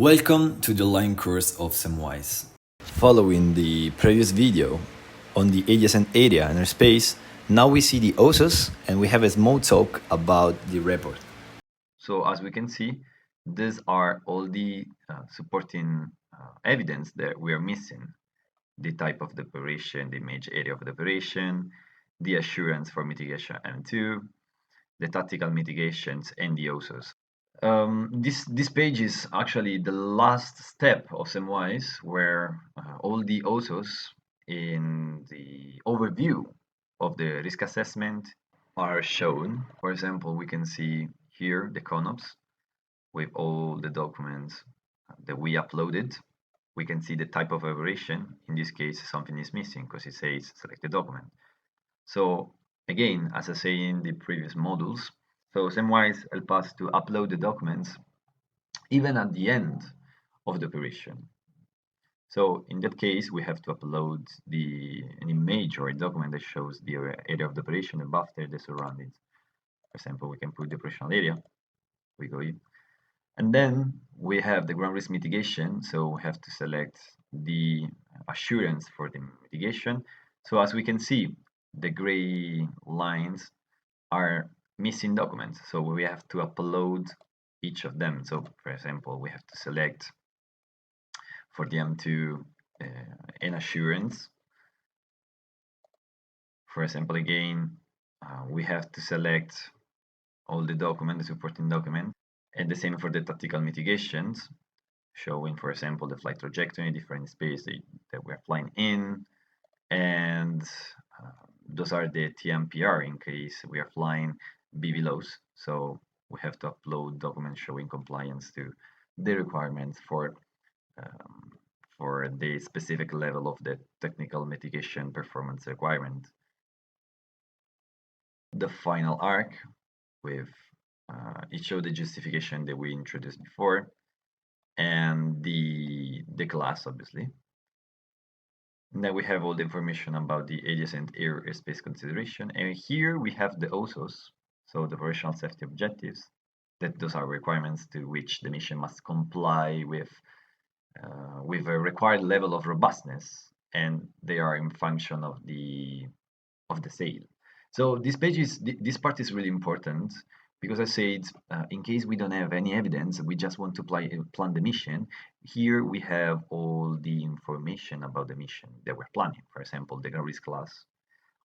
Welcome to the online course of SAMWISE. Following the previous video on the adjacent area and space, now we see the OSOs and we have a small talk about the report. So as we can see, these are all the supporting evidence that we are missing. The type of the operation, the image area of the operation, the assurance for mitigation M2, the tactical mitigations, and the OSOs. This page is actually the last step of SAMWISE, where all the OSOs in the overview of the risk assessment are shown. For example, we can see here the CONOPS with all the documents that we uploaded. We can see the type of operation. In this case, something is missing because it says select the document. So again, as I say in the previous modules, so SAMWISE help us to upload the documents even at the end of the operation. So in that case, we have to upload an image or a document that shows the area of the operation and after the surroundings. For example, we can put the operational area. We go in. And then we have the ground risk mitigation. So we have to select the assurance for the mitigation. So as we can see, the gray lines are missing documents. So we have to upload each of them. So for example, we have to select for the M2 an assurance. For example, again, we have to select all the document, the supporting document, and the same for the tactical mitigations, showing, for example, the flight trajectory, different space that we're flying in, and those are the TMPR in case we are flying BVLOS. So we have to upload documents showing compliance to the requirements for the specific level of the technical mitigation performance requirement. The final arc with it showed the justification that we introduced before and the class, obviously. And then we have all the information about the adjacent airspace consideration, and here we have the OSOs, so the operational safety objectives, that those are requirements to which the mission must comply with a required level of robustness, and they are in function of the sail. So this part is really important because I said in case we don't have any evidence, we just want to plan the mission. Here we have all the information about the mission that we're planning. For example, the ground risk class,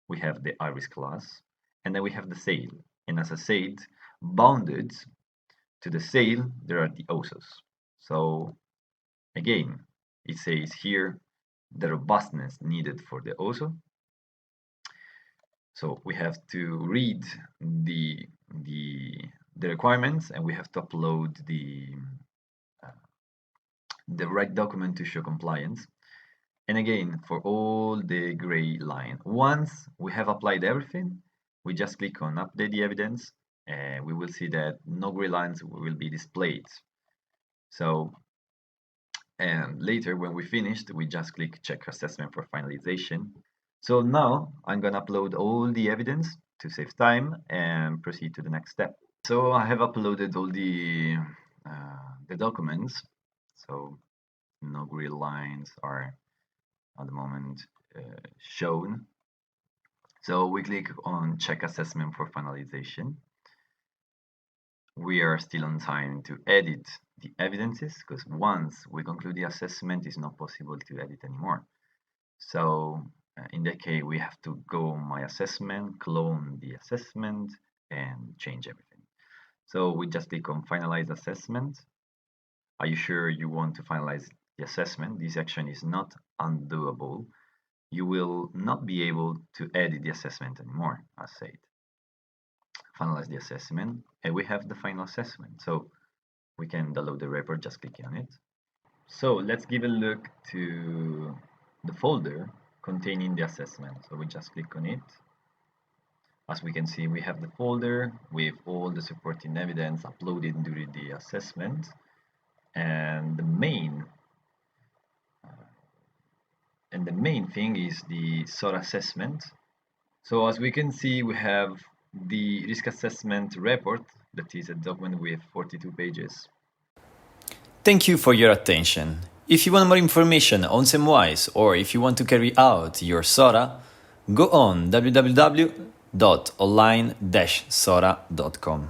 we have the high risk class, and then we have the sail. And as I said, bounded to the sail, there are the OSOs. So again, it says here the robustness needed for the OSO. So we have to read the requirements, and we have to upload the right document to show compliance. And again, for all the gray line, once we have applied everything, we just click on update the evidence, and we will see that no gray lines will be displayed. So, and later when we finished, we just click check assessment for finalization. So now I'm gonna upload all the evidence to save time and proceed to the next step. So I have uploaded all the documents. So no gray lines are at the moment shown. So we click on check assessment for finalization. We are still on time to edit the evidences because once we conclude the assessment, it's not possible to edit anymore. So in that case, we have to go on my assessment, clone the assessment, and change everything. So we just click on finalize assessment. Are you sure you want to finalize the assessment? This action is not undoable. You will not be able to edit the assessment anymore, as said. Finalize the assessment, and we have the final assessment. So we can download the report just clicking on it. So let's give a look to the folder containing the assessment. So we just click on it. As we can see, we have the folder with all the supporting evidence uploaded during the assessment, and the main thing is the SOR assessment. So as we can see, we have the risk assessment report, that is a document with 42 pages. Thank you for your attention. If you want more information on SAMWISE or if you want to carry out your SORA, go on www.online-sora.com.